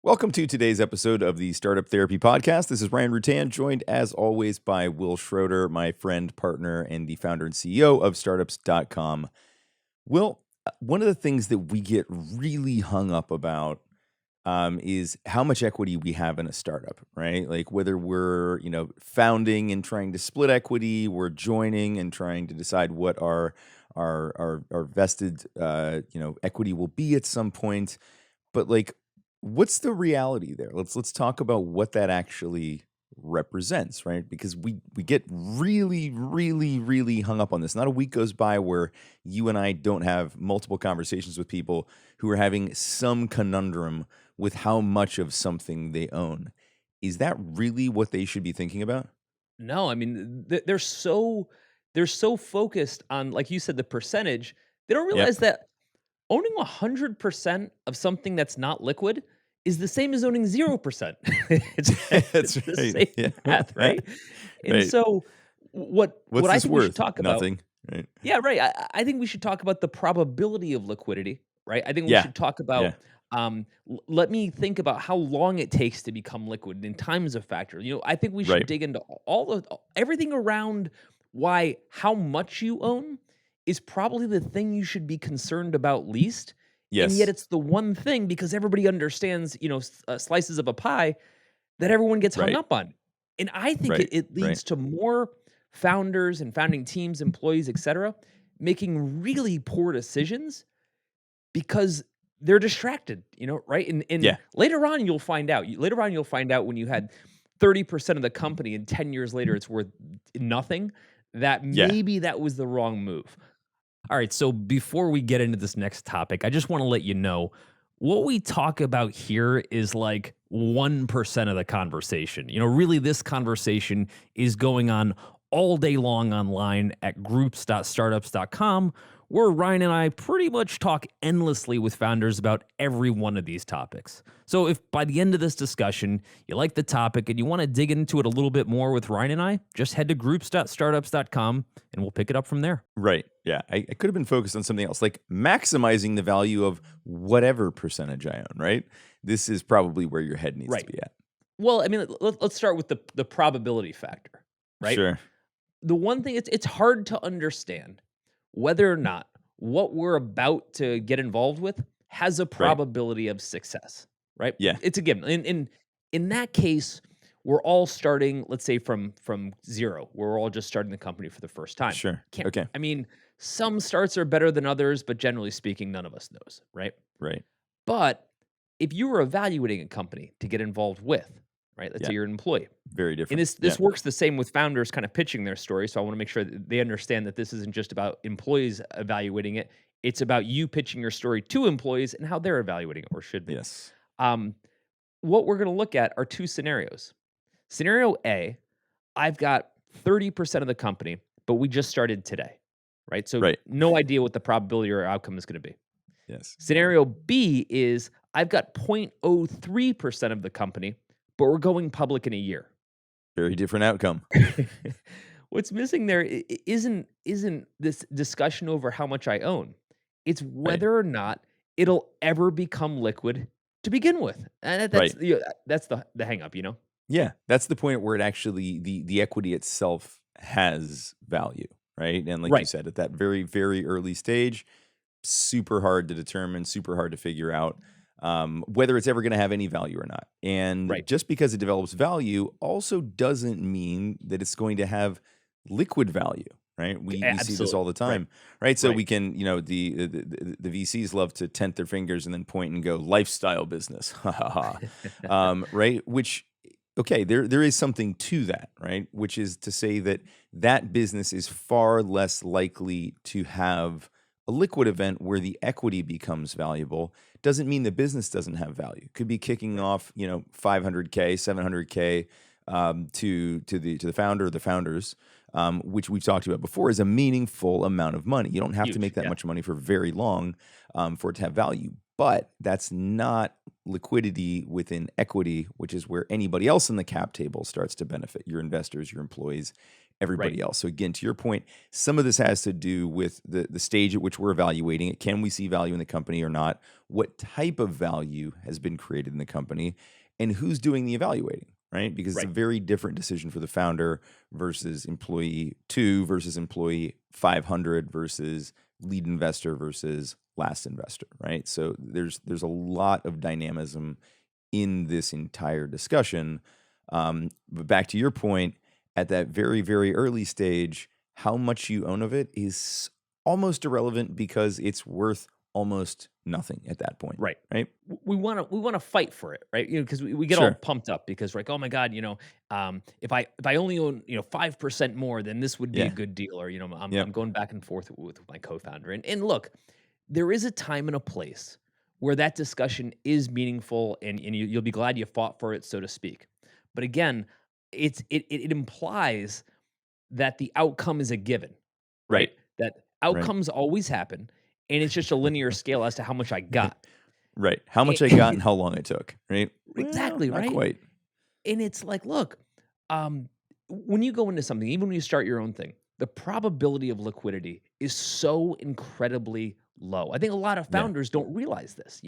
Welcome to today's episode of the Startup Therapy Podcast. This is Ryan Rutan, joined as always by Wil Schroeder, my friend, partner, and the founder and CEO of startups.com. Wil, one of the things that we get really hung up about is how much equity we have in a startup, right? Like whether we're, founding and trying to split equity, we're joining and trying to decide what our vested, equity will be at some point. But like, what's the reality there? Let's talk about what that actually represents, right? Because we get really, really, really hung up on this. Not a week goes by where you and I don't have multiple conversations with people who are having some conundrum with how much of something they own. Is that really what they should be thinking about? No, I mean they're so focused on, like you said, the percentage. They don't Yep. realize that owning 100% of something that's not liquid is the same as owning 0%. It's That's it's the right. same Yeah. math, right? And Right. so what What's I this think we should worth? talk about. Nothing. Right. Yeah, right. I think we should talk about the probability of liquidity, right? I think we Yeah. should talk Yeah. about, let me think about how long it takes to become liquid, and time is a factor. I think we should Right. dig into everything around why how much you own is probably the thing you should be concerned about least. And yet Yes. it's the one thing, because everybody understands, slices of a pie that everyone gets hung Right. up on. And I think it, Right. it Right. leads to more founders and founding teams, employees, etc., making really poor decisions because they're distracted, right? And Yeah. later on you'll find out when you had 30% of the company and 10 years later it's worth nothing, that Yeah. maybe that was the wrong move. All right, so before we get into this next topic, I just want to let you know what we talk about here is like 1% of the conversation. Really, this conversation is going on all day long online at groups.startups.com, where Ryan and I pretty much talk endlessly with founders about every one of these topics. So if by the end of this discussion you like the topic and you want to dig into it a little bit more with Ryan and I, just head to groups.startups.com and we'll pick it up from there. Right. Yeah. I could have been focused on something else, like maximizing the value of whatever percentage I own, right? This is probably where your head needs to Right. be at. Well, I mean, let's start with the probability factor, right? Sure. The one thing, it's hard to understand whether or not what we're about to get involved with has a Right. probability of success, right? Yeah. It's a given. In that case, we're all starting, let's say from zero. We're all just starting the company for the first time. Sure. Can't Okay. I mean, some starts are better than others, but generally speaking, none of us knows, right? Right. But if you were evaluating a company to get involved with, right? Let's Yeah. say you're an employee. Very And different. this Yeah. this works the same with founders kind of pitching their story. So I want to make sure that they understand that this isn't just about employees evaluating it. It's about you pitching your story to employees and how they're evaluating it, or should be. Yes. Um, what we're going to look at are two scenarios. Scenario A, I've got 30% of the company, but we just started today, right? So Right. no idea what the probability or outcome is going to be. Yes. Scenario B is I've got 0.03% of the company, but we're going public in a year. Very different outcome. What's missing there isn't this discussion over how much I own. It's Right. whether or not it'll ever become liquid to begin with. And Right. that's the hang up, Yeah. That's the point where it actually the equity itself has value, right? And like you Right. said, at that very, very early stage, super hard to determine, super hard to figure out whether it's ever going to have any value or not. And Right. just because it develops value also doesn't mean that it's going to have liquid value, right? We see this all Absolutely. the Right. time, right? So Right. we can, the VCs love to tent their fingers and then point and go lifestyle business, ha ha ha, right? Which okay, there is something to that, right? Which is to say that that business is far less likely to have a liquid event where the equity becomes valuable. Doesn't mean the business doesn't have value. Could be kicking Right. off, 500K, 700K to the founder or the founders, which we've talked about before, is a meaningful amount of money. You don't have to Huge. make that Yeah. much money for very long for it to have value. But that's not liquidity within equity, which is where anybody else in the cap table starts to benefit, your investors, your employees, everybody else. So again, to your point, some of this has to do with the stage at which we're evaluating it. Can we see value in the company or not? What type of value has been created in the company, and who's doing the evaluating, right? Because it's a Right. very different decision for the founder versus employee 2 versus employee 500 versus lead investor versus last investor, right? So there's a lot of dynamism in this entire discussion. But back to your point, at that very, very early stage, how much you own of it is almost irrelevant because it's worth almost nothing at that point, Right. right? We want to fight for it, right? Because we get all Sure. pumped up because we're like, oh my god, if I only own 5% more, then this would be a Yeah. good deal, or I'm Yep. going back and forth with my co-founder. And look, there is a time and a place where that discussion is meaningful, and you'll be glad you fought for it, so to speak. But again, it implies that the outcome is a given, Right. right? That Right. outcomes always happen, and it's just a linear scale as to how much I Right. got. Right. How much I got A- and how long it took, right? Well, exactly, not right? quite. And it's like, look, um, when you go into something, even when you start your own thing, the probability of liquidity is so incredibly low. I think a lot of Yeah. founders don't realize this.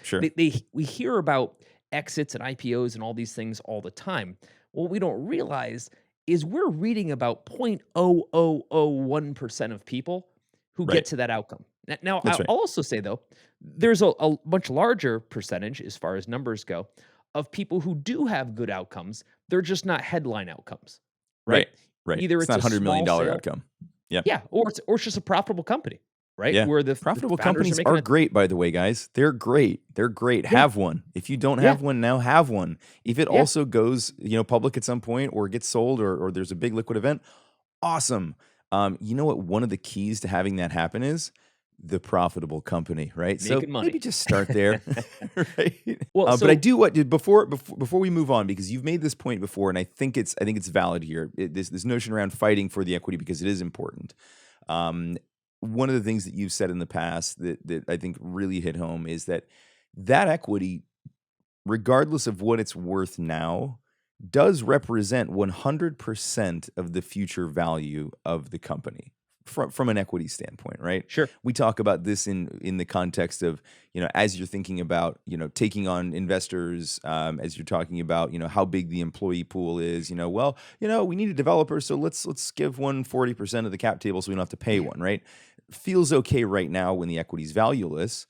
Sure. We hear about exits and IPOs and all these things all the time. What we don't realize is we're reading about 0.0001% of people who get Right. to that outcome. Now, That's I'll right. also say though, there's a much larger percentage as far as numbers go of people who do have good outcomes. They're just not headline outcomes, right? Right. Right. Either It's it's not a $100 million small sale, outcome. Yep. yeah, or it's just a profitable company, right? Yeah. Where the Profitable founders are companies making are a great, by the way, guys. They're great. They're great. yeah, Have one. If you don't yeah, have one now, have one. If it yeah, also goes, public at some point or gets sold or there's a big liquid event, awesome. You know what? One of the keys to having that happen is the profitable company, right? So making maybe money. just start there, right? Well, But I so do what before we move on, because you've made this point before, and I think it's valid here. This notion around fighting for the equity because it is important. Um, One of the things that you've said in the past that I think really hit home is that equity, regardless of what it's worth now, does represent 100% of the future value of the company from an equity standpoint, right? sure, We talk about this in the context of, as you're thinking about, taking on investors, as you're talking about, how big the employee pool is, well, we need a developer, so let's give one 40% of the cap table so we don't have to pay one, right? Feels okay right now when the equity's valueless.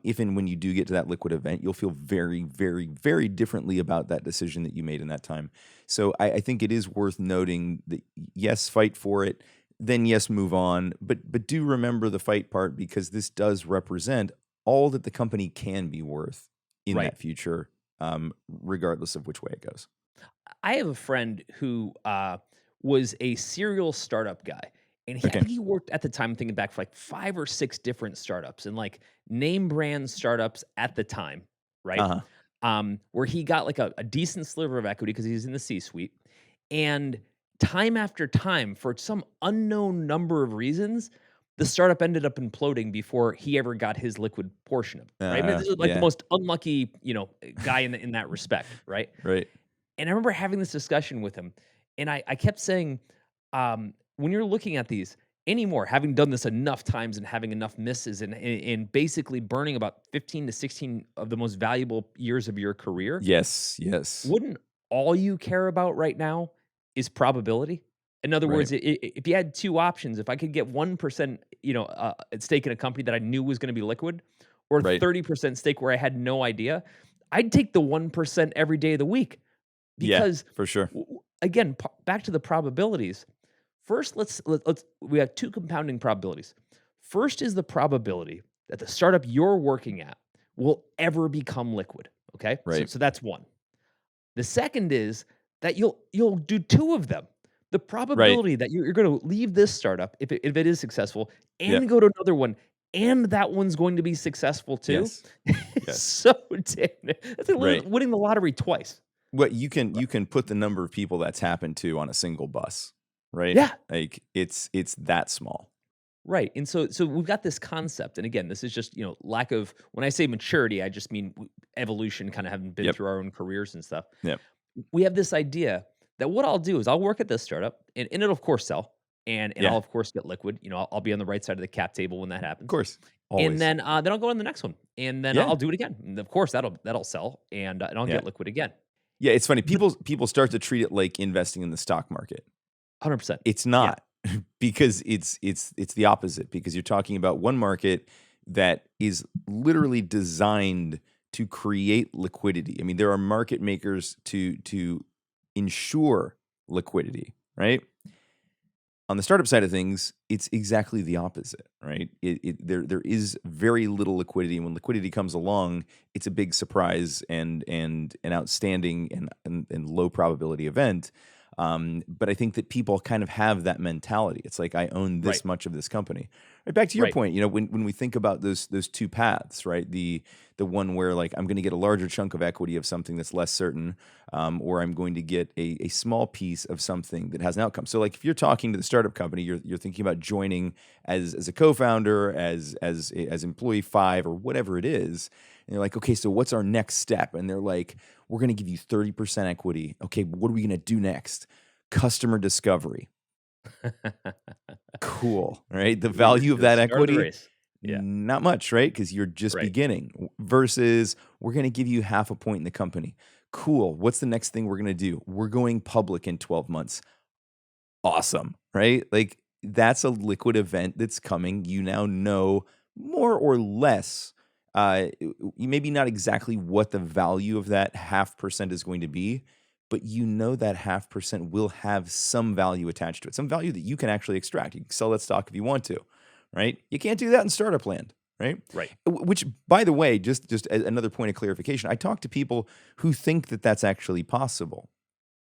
If and when you do get to that liquid event, you'll feel very, very, very differently about that decision that you made in that time. So I think it is worth noting that yes, fight for it, then yes, move on. But do remember the fight part, because this does represent all that the company can be worth in right. that future, regardless of which way it goes. I have a friend who was a serial startup guy. And I Okay. think he worked at the time, thinking back, for like 5 or 6 different startups and like name brand startups at the time, right? Uh huh. Where he got like a decent sliver of equity because he's in the C suite. And time after time, for some unknown number of reasons, the startup ended up imploding before he ever got his liquid portion of it, right? I mean, this is like the Yeah. most unlucky, guy in that respect, right? Right. And I remember having this discussion with him, and I kept saying, when you're looking at these anymore, having done this enough times and having enough misses and basically burning about 15 to 16 of the most valuable years of your career, Yes. Yes. wouldn't all you care about right now is probability? In other Right. words, if you had 2 options, if I could get 1%, at stake in a company that I knew was gonna be liquid, or Right. 30% stake where I had no idea, I'd take the 1% every day of the week. Yeah. Because For sure. again, back to the probabilities. First, let's we have 2 compounding probabilities. First is the probability that the startup you're working at will ever become liquid. Okay, so Right. so that's one. The second is that you'll do 2 of them. The Right. probability that you're going to leave this startup if it is successful Yep. and go to another one, and that one's going to be successful too. Yes. It's Yes. so damn. That's like Right. winning the lottery twice. What you can put the number of people that's happened to on a single bus, right? Yeah. Like it's that small. Right. And so we've got this concept. And again, this is just, lack of, when I say maturity, I just mean evolution, kind of having been Yep. through our own careers and stuff. Yep. We have this idea that what I'll do is I'll work at this startup and it'll of course sell and Yeah, I'll of course get liquid. I'll be on the right side of the cap table when that of happens. course, And always. then I'll go on the next one, and then Yeah, I'll do it again. And of course, that'll sell, and I'll yeah, get liquid again. yeah. It's funny. But People start to treat it like investing in the stock market. 100%. It's Yeah, not because it's the opposite because you're talking about one market that is literally designed to create liquidity. I mean, there are market makers to ensure liquidity, right? On the startup side of things, it's exactly the opposite, right? There is very little liquidity, and when liquidity comes along, it's a big surprise and an outstanding and low probability event. But I think that people kind of have that mentality. It's like I own right, this much of this company. Right back to your right. point, when we think about those two paths, right? The one where like I'm going to get a larger chunk of equity of something that's less certain, or I'm going to get a small piece of something that has an outcome. So like if you're talking to the startup company, you're thinking about joining as a co-founder, as employee 5 or whatever it is, and they're like, okay, so what's our next step? And they're like, we're going to give you 30% equity. Okay, what are we going to do next? Customer discovery. Cool, right? The You're value of you're that starting the equity, race. Yeah, not much, right? Because you're just right. beginning. Versus, we're going to give you half a point in the company. Cool. What's the next thing we're going to do? We're going public in 12 months. Awesome, right? Like that's a liquid event that's coming. You now know more or less, maybe not exactly what the value of that half percent is going to be, but you know that half percent will have some value attached to it, some value that you can actually extract. You can sell that stock if you want to, right? You can't do that in startup land, right? Right. Which, by the way, just another point of clarification, I talk to people who think that that's actually possible.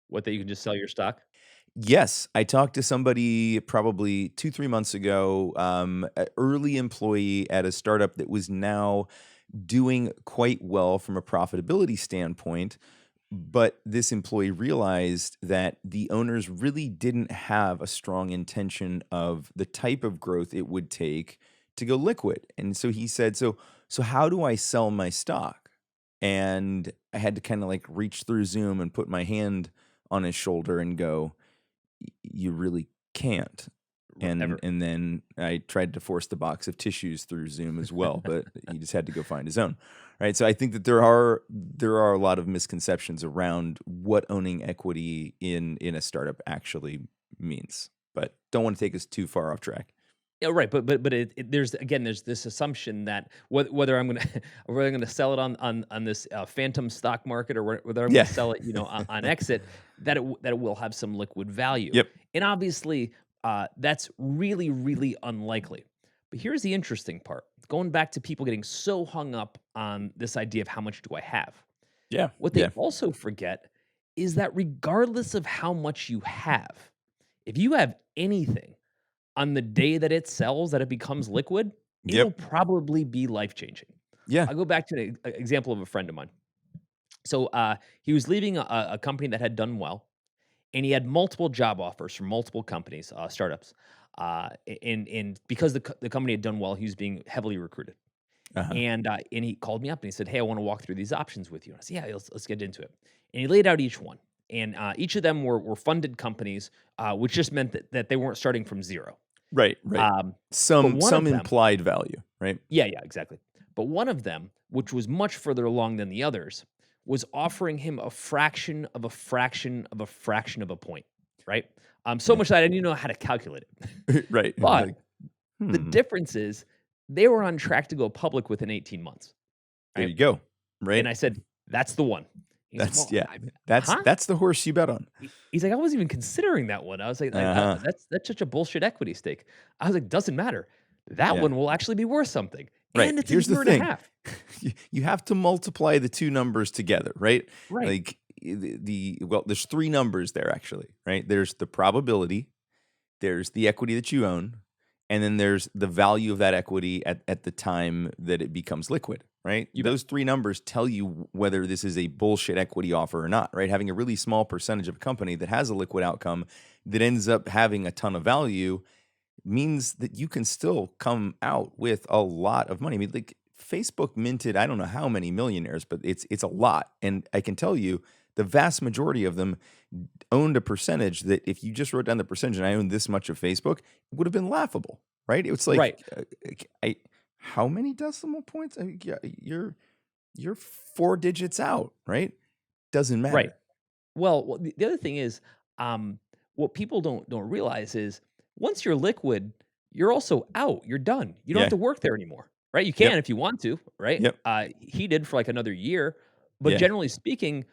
What, that you can just sell your stock? Yes, I talked to somebody probably 2, 3 months ago, a early employee at a startup that was now doing quite well from a profitability standpoint, but this employee realized that the owners really didn't have a strong intention of the type of growth it would take to go liquid. And so he said, "So how do I sell my stock?" And I had to kinda, like, reach through Zoom and put my hand on his shoulder and go, you really can't. And Ever. and then I tried to force the box of tissues through Zoom as well, but he just had to go find his own. Right. So I think that there are a lot of misconceptions around what owning equity in a startup actually means. But don't want to take us too far off track. Yeah, right, but there's this assumption that whether I'm gonna whether I'm gonna sell it on this, phantom stock market or whether I'm gonna Yeah. sell it, on exit, that it will have some liquid value. Yep. And obviously, that's really, really unlikely. But here's the interesting part, going back to people getting so hung up on this idea of how much do I have? Yeah. What they Yeah. also forget is that regardless of how much you have, if you have anything on the day that it sells, that it becomes liquid, it'll Yep. probably be life changing. Yeah. I'll go back to an example of a friend of mine. So he was leaving a company that had done well, and he had multiple job offers from multiple companies, startups. And because the company had done well, he was being heavily recruited. Uh-huh. And he called me up and he said, "Hey, I want to walk through these options with you." And I said, "Yeah, let's get into it." And he laid out each one, and each of them were funded companies, which just meant that they weren't starting from zero. Right. Right. Um, but Some one of some them, implied value, right? yeah, exactly. But one of them, which was much further along than the others, was offering him a fraction of a fraction of a fraction of a point, right? So Yeah. much that I didn't even know how to calculate it. Right. But Like, the hmm. difference is they were on track to go public within 18 months, There right? you go. And Right. I said, "That's the one." He's like, That's "Well, yeah. I That's huh?" that's the horse you bet on. He's like, "I wasn't even considering that one." I was like, Uh-huh. that's such a bullshit equity stake." I was like, "Doesn't matter. That Yeah. one will actually be worth something, Right. and it's a Here's the year and a thing. half." You have to multiply the 2 numbers together, right? Right. Like, well, there's 3 numbers there actually, right? There's the probability, there's the equity that you own, and then there's the value of that equity at the time that it becomes liquid, right? You bet. Those 3 numbers tell you whether this is a bullshit equity offer or not, right? Having a really small percentage of a company that has a liquid outcome that ends up having a ton of value means that you can still come out with a lot of money. I mean, like Facebook minted, I don't know how many millionaires, but it's a lot. And I can tell you the vast majority of them owned a percentage that if you just wrote down the percentage and I owned this much of Facebook, it would have been laughable, right? It was like, Right. how many decimal points? Yeah, you're 4 digits out, right? Doesn't Right. matter. Well, the other thing is, what people don't realize is once you're liquid, you're also out. You're done. You don't have Yeah. to work there anymore, right? You Yep. can if you want to, right? Yep. He did for like another year, but Yeah. generally speaking,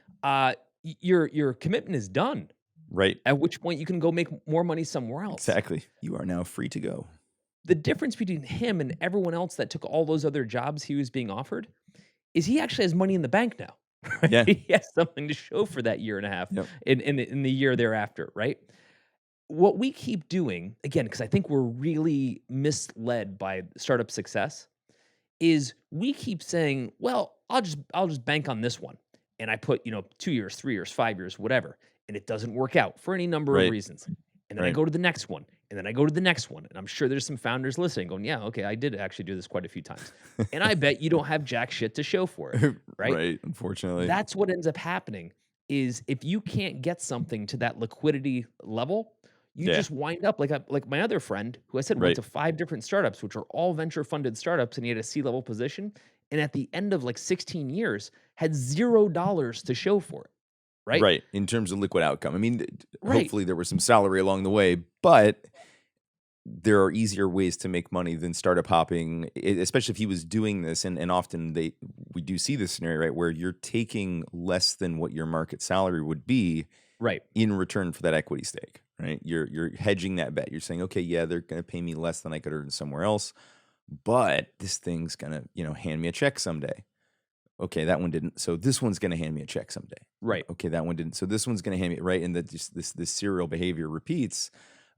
your commitment is done. Right. At which point you can go make more money somewhere else. Exactly. You are now free to go. The difference between him and everyone else that took all those other jobs he was being offered is he actually has money in the bank now. Right? Yeah. He has something to show for that year and a half Yep. in the year thereafter, right? What we keep doing, again, because I think we're really misled by startup success, is we keep saying, "Well, I'll just bank on this one," and I put 2 years, 3 years, 5 years, whatever, and it doesn't work out for any number of Right. reasons, and then I Right. go to the next one, and then I go to the next one, and I'm sure there's some founders listening going, "Yeah, okay, I did actually do this quite a few times," and I bet you don't have jack shit to show for it, right? Right. Unfortunately. That's what ends up happening is if you can't get something to that liquidity level, you Yeah. just wind up like my other friend who I said went Right. to 5 different startups, which are all venture funded startups, and he had a C-level position. And at the end of like 16 years, had $0 to show for it. Right? Right. In terms of liquid outcome. I mean, Right. hopefully there was some salary along the way, but there are easier ways to make money than startup hopping, especially if he was doing this. And often we do see this scenario, right, where you're taking less than what your market salary would be Right. in return for that equity stake, right? You're hedging that bet. You're saying, okay, yeah, they're going to pay me less than I could earn somewhere else, but this thing's going to, hand me a check someday. Okay, that one didn't. So this one's going to hand me a check someday. Right. Okay, that one didn't. So this one's going to hand me right, and that just this serial behavior repeats.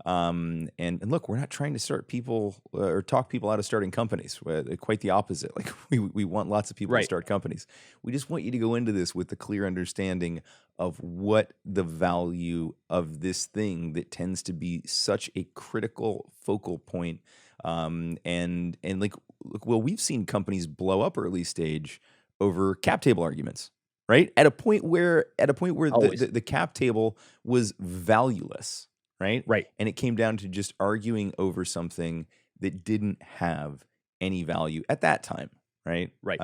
And look, we're not trying to start people or talk people out of starting companies. Quite the opposite. Like we want lots of people to Right. start companies. We just want you to go into this with the clear understanding of what the value of this thing that tends to be such a critical focal point. And like, look, well, we've seen companies blow up early stage over cap table arguments, right? At a point where Always. the cap table was valueless, right? Right. And it came down to just arguing over something that didn't have any value at that time, right? Right.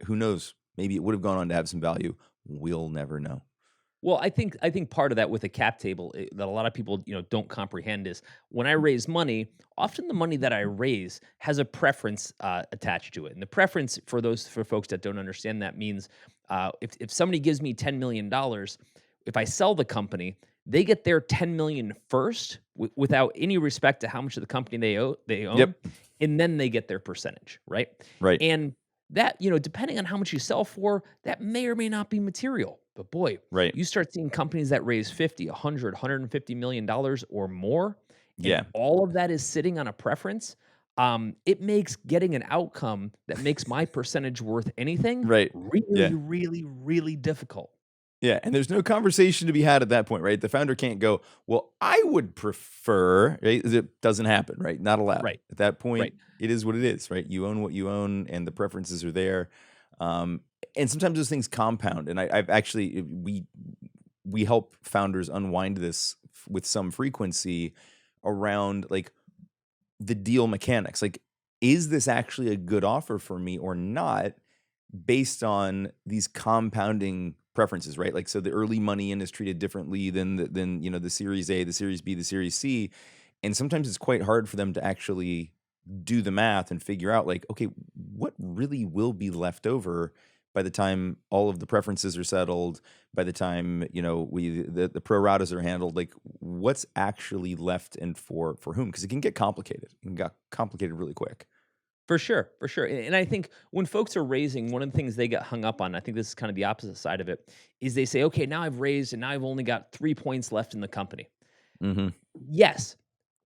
Who knows? Maybe it would have gone on to have some value. We'll never know. Well, I think part of that with a cap table that a lot of people don't comprehend is when I raise money, often the money that I raise has a preference attached to it, and the preference for folks that don't understand that means if somebody gives me $10 million, if I sell the company, they get their 10 million first without any respect to how much of the company they own, Yep. and then they get their percentage, right? Right. And that, depending on how much you sell for, that may or may not be material. But boy, Right. you start seeing companies that raise 50, 100, 150 million dollars or more, and Yeah. all of that is sitting on a preference. It makes getting an outcome that makes my percentage worth anything Right. really, Yeah. really, really difficult. Yeah, and there's no conversation to be had at that point, right? The founder can't go, "Well, I would prefer," right? It doesn't happen, right? Not allowed. Right. At that point, Right. it is what it is, right? You own what you own, and the preferences are there. And sometimes those things compound. And I've actually we help founders unwind this with some frequency around like the deal mechanics. Like, is this actually a good offer for me or not? Based on these compounding preferences, right? Like, so the early money in is treated differently than the Series A, the Series B, the Series C, and sometimes it's quite hard for them to actually do the math and figure out, like, okay, what really will be left over by the time all of the preferences are settled, by the time the pro ratas are handled, like what's actually left and for whom? Because it can get complicated. It can get complicated really quick. For sure, for sure. And I think when folks are raising, one of the things they get hung up on, I think this is kind of the opposite side of it, is they say, okay, now I've raised and now I've only got 3 points left in the company. Mm-hmm. Yes,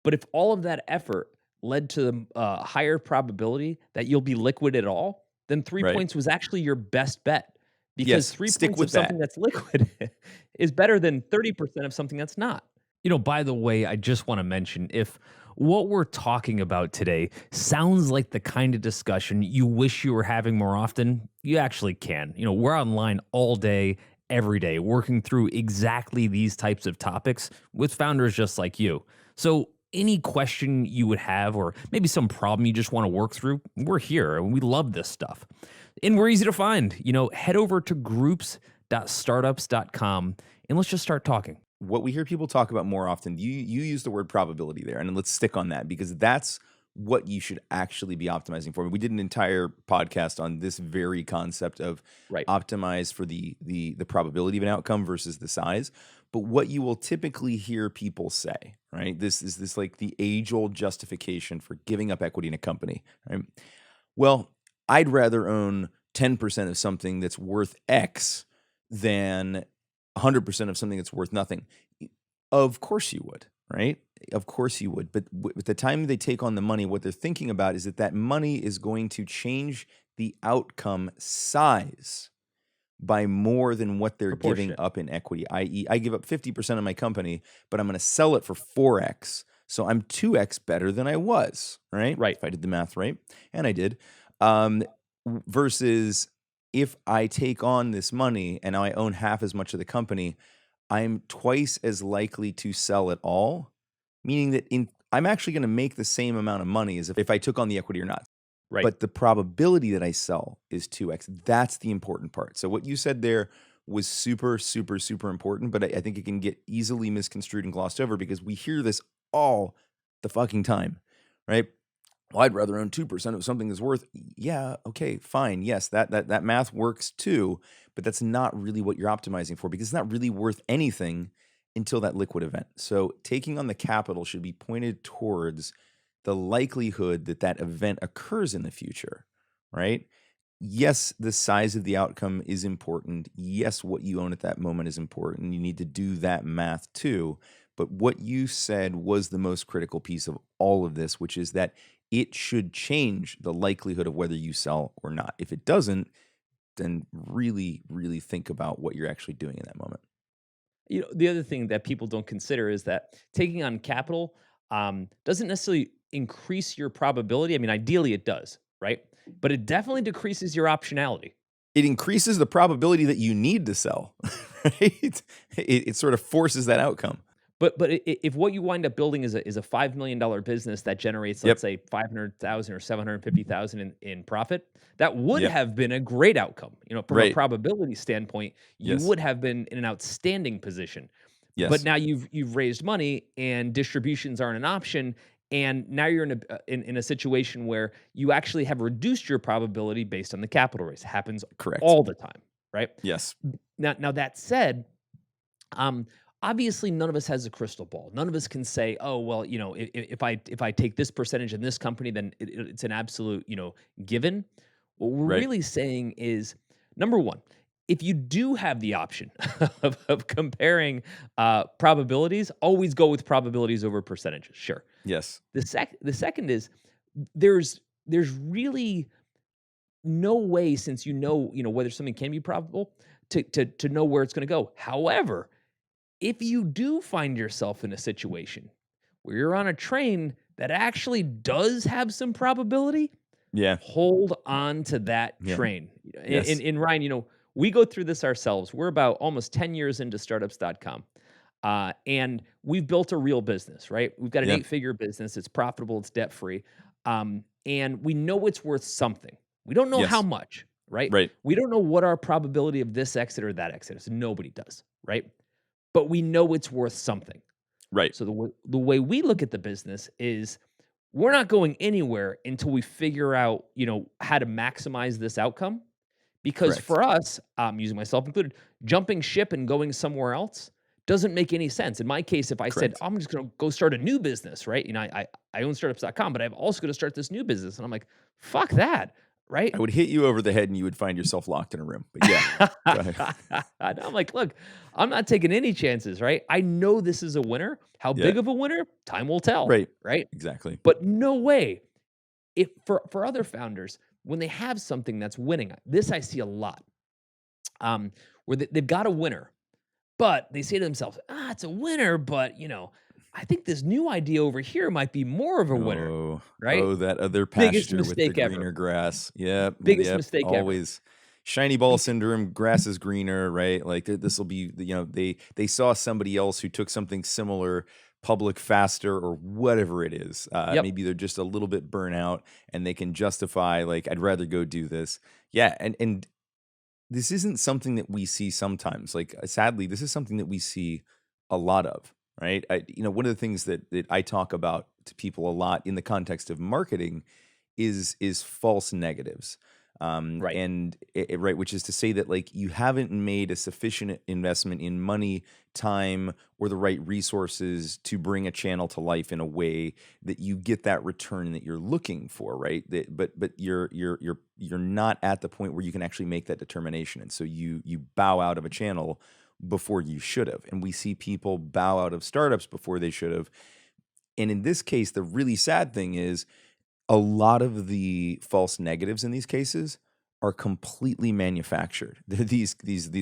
but if all of that effort led to the higher probability that you'll be liquid at all, then 3 Right. points was actually your best bet. Because Yes, 3 stick points with of something that. that's liquid is better than 30% of something that's not. By the way, I just want to mention if what we're talking about today sounds like the kind of discussion you wish you were having more often, you actually can. We're online all day, every day working through exactly these types of topics with founders just like you. So, any question you would have, or maybe some problem you just want to work through, we're here and we love this stuff. And we're easy to find. Head over to groups.startups.com and let's just start talking. What we hear people talk about more often, you use the word probability there, and let's stick on that because that's what you should actually be optimizing for. We did an entire podcast on this very concept of Right. optimize for the probability of an outcome versus the size. But what you will typically hear people say, right? This is like the age-old justification for giving up equity in a company, right? Well, I'd rather own 10% of something that's worth X than 100% of something that's worth nothing. Of course you would, right? Of course you would. But with the time they take on the money, what they're thinking about is that money is going to change the outcome size by more than what they're giving up in equity. I.e., I give up 50% of my company, but I'm going to sell it for 4x. So I'm 2x better than I was, right? Right. If I did the math right, and I did. Versus if I take on this money and now I own half as much of the company, I'm twice as likely to sell it all, meaning that I'm actually going to make the same amount of money as if I took on the equity or not. Right. But the probability that I sell is 2x. That's the important part. So what you said there was super, super, super important, but I think it can get easily misconstrued and glossed over because we hear this all the fucking time, right? Well, I'd rather own 2% of something that's worth, yeah, okay, fine. Yes, that math works too, but that's not really what you're optimizing for because it's not really worth anything until that liquid event. So taking on the capital should be pointed towards the likelihood that event occurs in the future, right? Yes, the size of the outcome is important. Yes, what you own at that moment is important. You need to do that math too. But what you said was the most critical piece of all of this, which is that it should change the likelihood of whether you sell or not. If it doesn't, then really, really think about what you're actually doing in that moment. The other thing that people don't consider is that taking on capital doesn't necessarily increase your probability. I mean, ideally it does, right? But it definitely decreases your optionality. It increases the probability that you need to sell, right? It sort of forces that outcome. But if what you wind up building is a $5 million business that generates, let's say, 500,000 or 750,000 in profit, that would have been a great outcome. From a probability standpoint, you would have been in an outstanding position. But now you've raised money and distributions aren't an option, and now you're in a situation where you actually have reduced your probability based on the capital raise. Happens all the time, right? Yes. Now that said, obviously, none of us has a crystal ball. None of us can say, "Oh, well, if I take this percentage in this company, then it's an absolute, given." What we're really saying is, number one, if you do have the option of comparing probabilities, always go with probabilities over percentages. Sure. Yes. The second is there's really no way, since whether something can be probable, to know where it's going to go. However, if you do find yourself in a situation where you're on a train that actually does have some probability, hold on to that train. In Ryan, we go through this ourselves. We're about almost 10 years into startups.com. And we've built a real business, right? We've got an 8-figure business. It's profitable. It's debt-free. And we know it's worth something. We don't know how much, right? We don't know what our probability of this exit or that exit is. Nobody does, right? But we know it's worth something. Right. So the way we look at the business is we're not going anywhere until we figure out, how to maximize this outcome. Because for us, using myself included, jumping ship and going somewhere else doesn't make any sense. In my case, if I said, I'm just going to go start a new business, right? I own startups.com, but I'm also going to start this new business. And I'm like, fuck that. Right? I would hit you over the head and you would find yourself locked in a room. But yeah, go ahead. I'm like, look, I'm not taking any chances, right? I know this is a winner. How big of a winner? Time will tell. Right? Exactly. But no way. If for other founders, when they have something that's winning, this I see a lot, where they've got a winner, but they say to themselves, it's a winner, but I think this new idea over here might be more of a winner, right? Oh, that other pasture Biggest mistake with the greener ever. grass. Yeah. Biggest mistake always. shiny ball syndrome, grass is greener, right? Like this will be, they saw somebody else who took something similar public faster or whatever it is. Yep. Maybe they're just a little bit burnout and they can justify like, I'd rather go do this. Yeah. And this isn't something that we see sometimes. Like, sadly, this is something that we see a lot of, right? One of the things that I talk about to people a lot in the context of marketing is false negatives. Right. And right, which is to say that like you haven't made a sufficient investment in money, time, or the right resources to bring a channel to life in a way that you get that return that you're looking for, right? But you're not at the point where you can actually make that determination, and so you bow out of a channel before you should have. And we see people bow out of startups before they should have. And in this case, the really sad thing is a lot of the false negatives in these cases are completely manufactured. They're these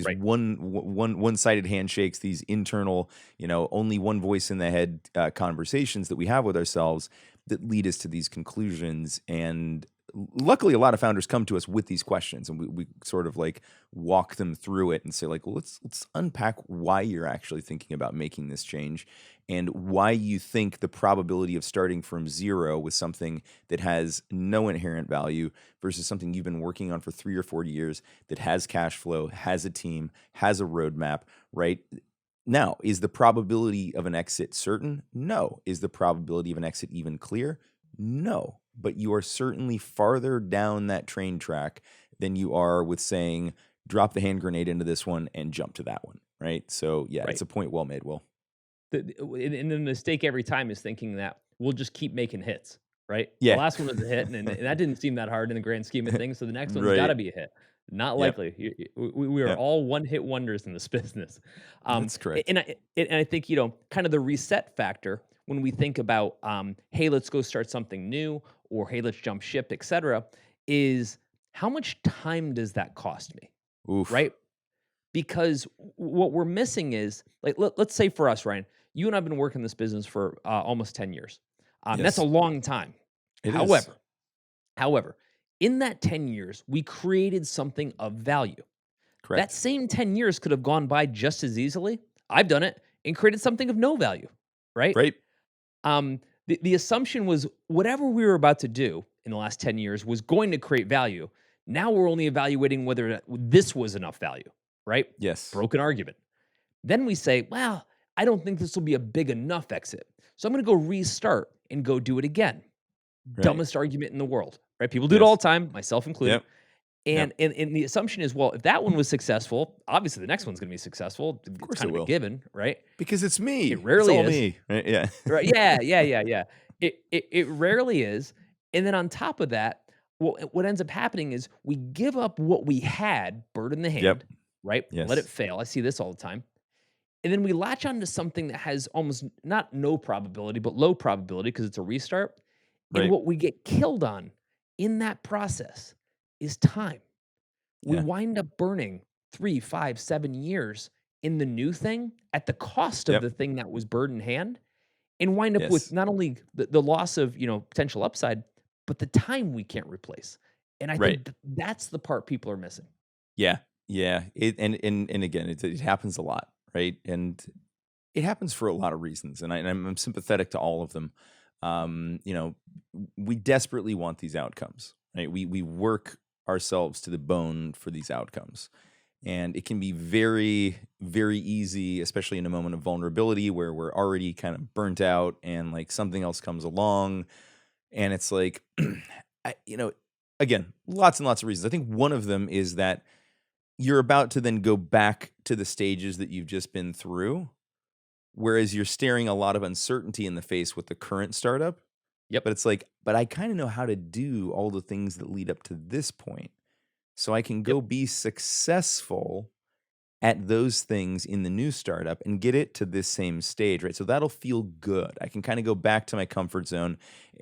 Right. one-sided handshakes, these internal, only one voice in the head conversations that we have with ourselves that lead us to these conclusions. And luckily, a lot of founders come to us with these questions, and we sort of like walk them through it and say like, well, let's unpack why you're actually thinking about making this change and why you think the probability of starting from zero with something that has no inherent value versus something you've been working on for 3 or 4 years that has cash flow, has a team, has a roadmap, right? Now, is the probability of an exit certain? No. Is the probability of an exit even clear? No. But you are certainly farther down that train track than you are with saying, drop the hand grenade into this one and jump to that one, right? So, yeah, it's Right. a point well made, Will. And the mistake every time is thinking that we'll just keep making hits, right? The Yeah. last one was a hit, and that didn't seem that hard in the grand scheme of things. So the next one's got Right. to be a hit. Not Yep. likely. We are Yep. all one hit wonders in this business. That's correct. And I think kind of the reset factor when we think about hey, let's go start something new, or hey, let's jump ship, etc., is how much time does that cost me, Oof. right? Because what we're missing is like let's say for us, Ryan, you and I've been working this business for almost 10 years. That's a Yes, long time. it is. However, however, in that 10 years, we created something of value. That Correct. same 10 years could have gone by just as easily. I've done it and created something of no value, right? Right. The assumption was whatever we were about to do in the last 10 years was going to create value. Now we're only evaluating whether this was enough value, right? Yes. Broken argument. Then we say, well, I don't think this will be a big enough exit. So I'm going to go restart and go do it again. Right. Dumbest argument in the world, right? People do it all Yes. the time, myself included. Yep. Yep. And the assumption is, well, if that one was successful, obviously the next one's going to be successful. Of It's course kind it of a will. given, right? Because it's It me. It's rarely all is. me. Right? Yeah. Right? Yeah. It rarely is. And then on top of that, what ends up happening is we give up what we had, bird in the Yep. hand, right? Let it Yes. fail. I see this all the time. And then we latch onto something that has almost not no probability, but low probability because it's a restart. And Right. what we get killed on in that process is time. We Yeah. wind up burning 3, 5, 7 years in the new thing at the cost of Yep. the thing that was bird in hand, and wind up with Yes. not only the loss of potential upside, but the time we can't replace. And I Right. think that's the part people are missing. Yeah. Yeah. And again, it happens a lot, right? And it happens for a lot of reasons, and I'm sympathetic to all of them. We desperately want these outcomes, right? We work ourselves to the bone for these outcomes, and it can be very, very easy, especially in a moment of vulnerability where we're already kind of burnt out, and like something else comes along, and it's like, I- you know, again, lots and lots of reasons. I think one of them is that you're about to then go back to the stages that you've just been through. Whereas you're staring a lot of uncertainty in the face with the current startup, Yep. but it's like, but I kind of know how to do all the things that lead up to this point. So I can Yep. go be successful at those things in the new startup and get it to this same stage, right? So that'll feel good. I can kind of go back to my comfort zone.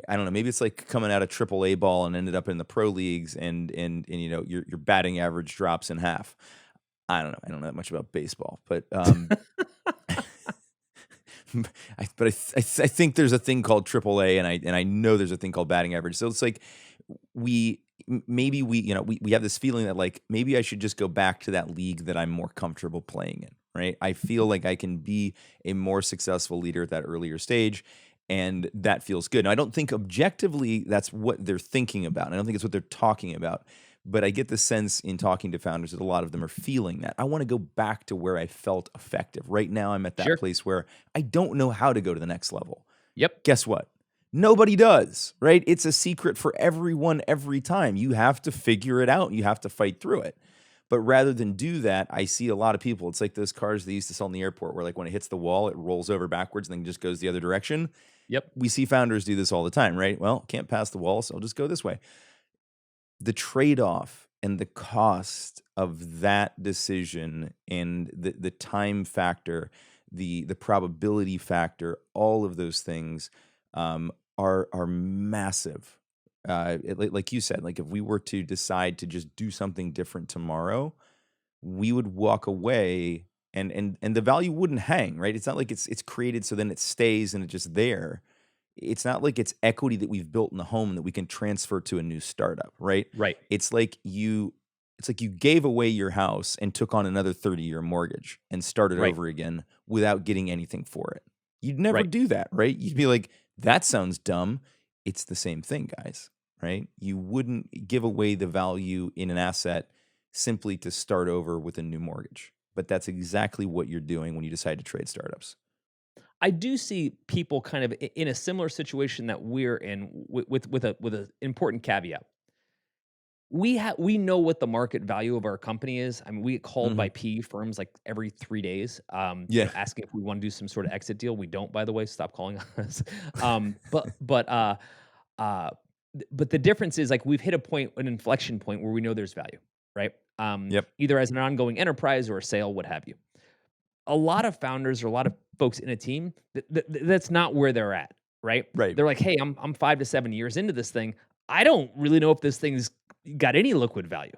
I don't know, maybe it's like coming out of triple A ball and ended up in the pro leagues and your batting average drops in half. I don't know. I don't know that much about baseball, but I think there's a thing called AAA, and I know there's a thing called batting average. So it's like we maybe we have this feeling that like maybe I should just go back to that league that I'm more comfortable playing in, right? I feel like I can be a more successful leader at that earlier stage, and that feels good. Now, I don't think objectively that's what they're thinking about. I don't think it's what they're talking about, but I get the sense in talking to founders that a lot of them are feeling that. I want to go back to where I felt effective. Right now, I'm at that Sure. place where I don't know how to go to the next level. Yep. Guess what? Nobody does, right? It's a secret for everyone every time. You have to figure it out. You have to fight through it. But rather than do that, I see a lot of people. It's like those cars they used to sell in the airport where, like, when it hits the wall, it rolls over backwards and then just goes the other direction. Yep. We see founders do this all the time, right? Well, can't pass the wall, so I'll just go this way. The trade-off and the cost of that decision and the time factor, the probability factor, all of those things are massive. Like you said, like if we were to decide to just do something different tomorrow, we would walk away and the value wouldn't hang, right? It's not like it's created so then it stays and it's just there. It's not like it's equity that we've built in the home that we can transfer to a new startup, right? Right. It's like you gave away your house and took on another 30-year mortgage and started Right. over again without getting anything for it. You'd never Right. do that, right? You'd be like, that sounds dumb. It's the same thing, guys, right? You wouldn't give away the value in an asset simply to start over with a new mortgage. But that's exactly what you're doing when you decide to trade startups. I do see people kind of in a similar situation that we're in with a important caveat. We know what the market value of our company is. I mean, we get called by Mhm. PE firms like every 3 days, Yeah. asking if we wanna do some sort of exit deal. We don't, by the way, stop calling us. Um, but the difference is, like, we've hit a point, an inflection point where we know there's value, right? Yep. Either as an ongoing enterprise or a sale, what have you. A lot of founders or a lot of folks in a team, that's not where they're at, right? Right. They're like, "Hey, I'm 5 to 7 years into this thing. I don't really know if this thing's got any liquid value."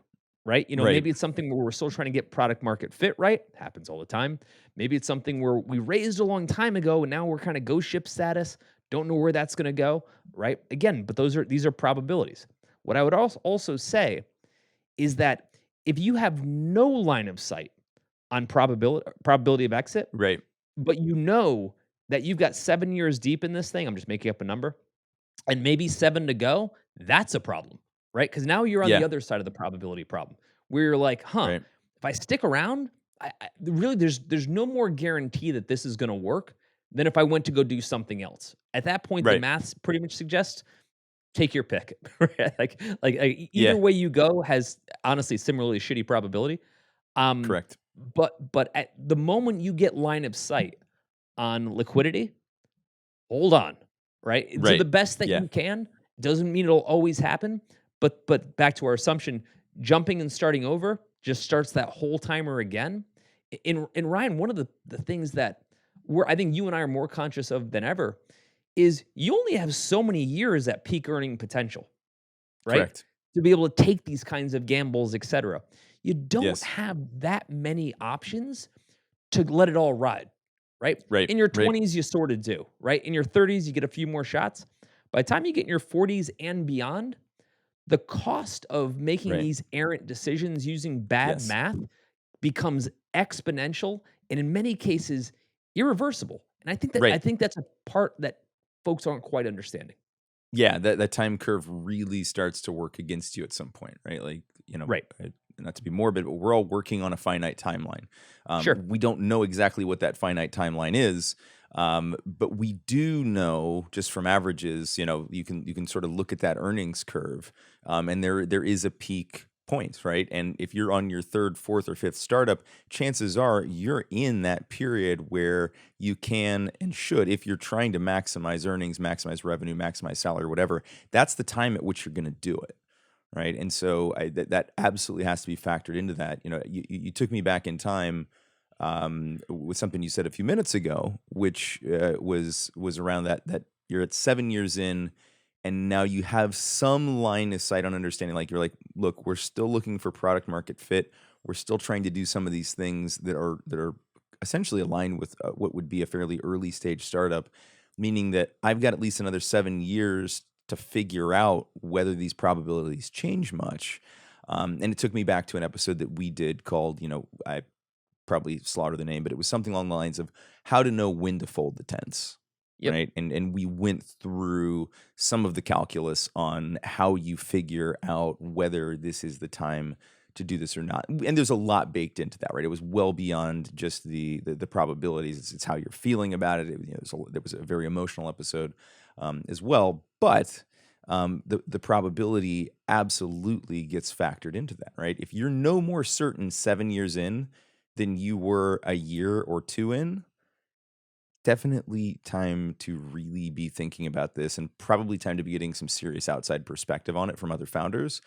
Right? Right. Maybe it's something where we're still trying to get product market fit right. Happens all the time. Maybe it's something where we raised a long time ago and now we're kind of ghost ship status. Don't know where that's going to go, right? Again, but these are probabilities. What I would also say is that if you have no line of sight on probability of exit, Right. but you know that you've got 7 years deep in this thing, I'm just making up a number, and maybe 7 to go, that's a problem, right? Because now you're on the Yeah. other side of the probability problem, where you're like, "Huh, Right. if I stick around, I really there's no more guarantee that this is gonna work than if I went to go do something else." At that point, the Right. maths pretty much suggests take your pick, right? Either Yeah. way you go has honestly similarly shitty probability. Um, Correct. but at the moment you get line of sight on liquidity, hold on, right? Do the Right. best that Yeah. you can. Doesn't mean it'll always happen, but back to our assumption, jumping and starting over just starts that whole timer again. In Ryan, one of the things that I think you and I are more conscious of than ever is you only have so many years at peak earning potential, right? Correct. To be able to take these kinds of gambles, et cetera. You don't Yes. have that many options to let it all ride, right? Right. In your Right. 20s, you sort of do, right? In your 30s, you get a few more shots. By the time you get in your 40s and beyond, the cost of making Right. these errant decisions using bad Yes. math becomes exponential and in many cases irreversible. And I Right. think that's a part that folks aren't quite understanding. Yeah, that time curve really starts to work against you at some point, right? Like, Right. not to be morbid, but we're all working on a finite timeline. Sure. We don't know exactly what that finite timeline is, but we do know just from averages. You can sort of look at that earnings curve, and there is a peak point, right? And if you're on your third, fourth, or fifth startup, chances are you're in that period where you can and should, if you're trying to maximize earnings, maximize revenue, maximize salary, whatever, that's the time at which you're going to do it. Right. And so that absolutely has to be factored into that. You took me back in time with something you said a few minutes ago, which was around that you're at 7 years in, and now you have some line of sight on understanding. Like you're like, look, we're still looking for product market fit. We're still trying to do some of these things that are essentially aligned with what would be a fairly early stage startup, meaning that I've got at least another 7 years to figure out whether these probabilities change much. And it took me back to an episode that we did called, I probably slaughter the name, but it was something along the lines of how to know when to fold the tens. Yep. Right. And we went through some of the calculus on how you figure out whether this is the time to do this or not. And there's a lot baked into that, right? It was well beyond just the probabilities. It's how you're feeling about it. There was a very emotional episode as well. But the probability absolutely gets factored into that, right? If you're no more certain 7 years in than you were a year or two in, definitely time to really be thinking about this, and probably time to be getting some serious outside perspective on it from other founders,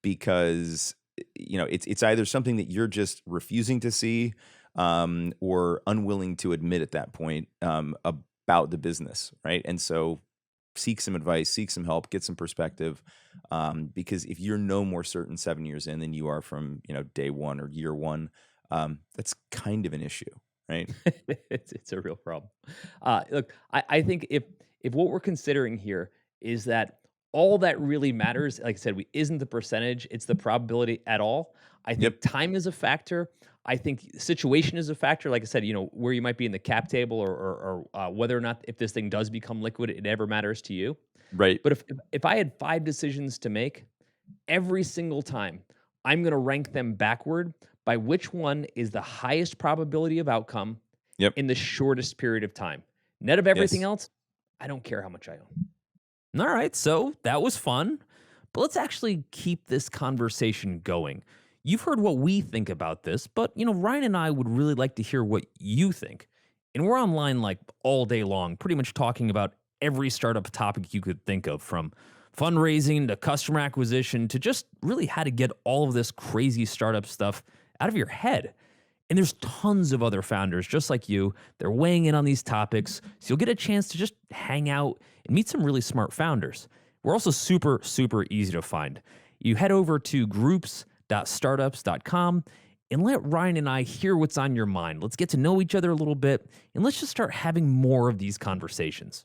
because it's either something that you're just refusing to see, or unwilling to admit at that point, about the business, right? And so seek some advice, seek some help, get some perspective, because if you're no more certain 7 years in than you are from day one or year one, that's kind of an issue, right? It's a real problem. Look, I think if what we're considering here is that all that really matters, like I said, isn't the percentage, it's the probability at all. I think Yep. time is a factor. I think situation is a factor. Like I said, where you might be in the cap table, or whether or not, if this thing does become liquid, it ever matters to you. Right. But if I had 5 decisions to make, every single time, I'm going to rank them backward by which one is the highest probability of outcome Yep. in the shortest period of time. Net of everything Yes. else, I don't care how much I own. All right, so that was fun. But let's actually keep this conversation going. You've heard what we think about this, but Ryan and I would really like to hear what you think. And we're online like all day long, pretty much talking about every startup topic you could think of, from fundraising to customer acquisition to just really how to get all of this crazy startup stuff out of your head. And there's tons of other founders just like you. They're weighing in on these topics, so you'll get a chance to just hang out and meet some really smart founders. We're also super, super easy to find. You head over to groups.startups.com and let Ryan and I hear what's on your mind. Let's get to know each other a little bit, and let's just start having more of these conversations.